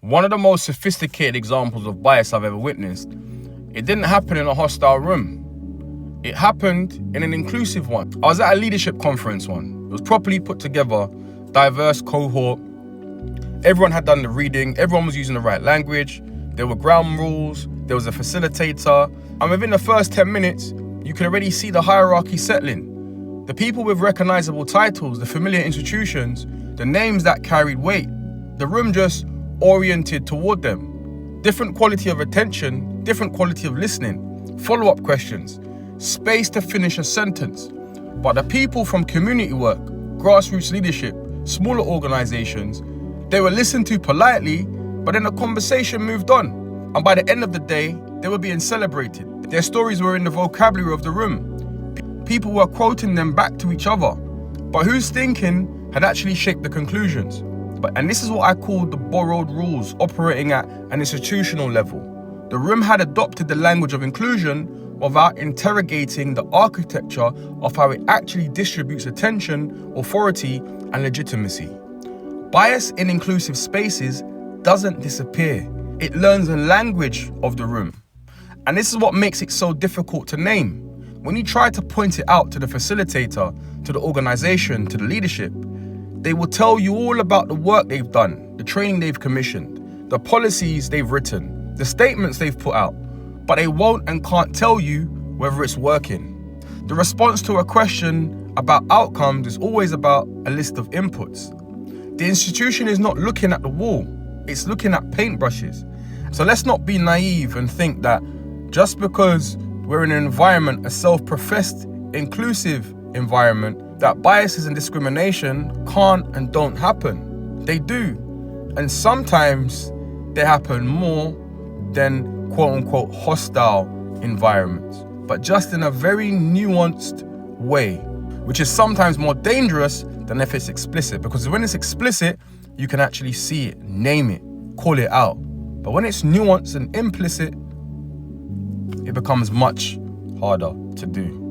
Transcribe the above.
One of the most sophisticated examples of bias I've ever witnessed, it didn't happen in a hostile room. It happened in an inclusive one. I was at a leadership conference one. It was properly put together, diverse cohort. Everyone had done the reading. Everyone was using the right language. There were ground rules. There was a facilitator. And within the first 10 minutes, you could already see the hierarchy settling. The people with recognizable titles, the familiar institutions, the names that carried weight, the room just oriented toward them. Different quality of attention, different quality of listening, follow-up questions, space to finish a sentence. But the people from community work, grassroots leadership, smaller organizations, they were listened to politely, but then the conversation moved on. And by the end of the day, they were being celebrated. Their stories were in the vocabulary of the room. People were quoting them back to each other. But whose thinking had actually shaped the conclusions? And this is what I call the borrowed rules operating at an institutional level. The room had adopted the language of inclusion without interrogating the architecture of how it actually distributes attention, authority, and legitimacy. Bias in inclusive spaces doesn't disappear. It learns the language of the room. And this is what makes it so difficult to name. When you try to point it out to the facilitator, to the organization, to the leadership, they will tell you all about the work they've done, the training they've commissioned, the policies they've written, the statements they've put out, but they won't and can't tell you whether it's working. The response to a question about outcomes is always about a list of inputs. The institution is not looking at the wall, it's looking at paintbrushes. So let's not be naive and think that just because we're in an environment, a self-professed inclusive environment, that biases and discrimination can't and don't happen. They do. And sometimes they happen more than quote-unquote hostile environments, but just in a very nuanced way, which is sometimes more dangerous than if it's explicit, because when it's explicit, you can actually see it, name it, call it out. But when it's nuanced and implicit, it becomes much harder to do.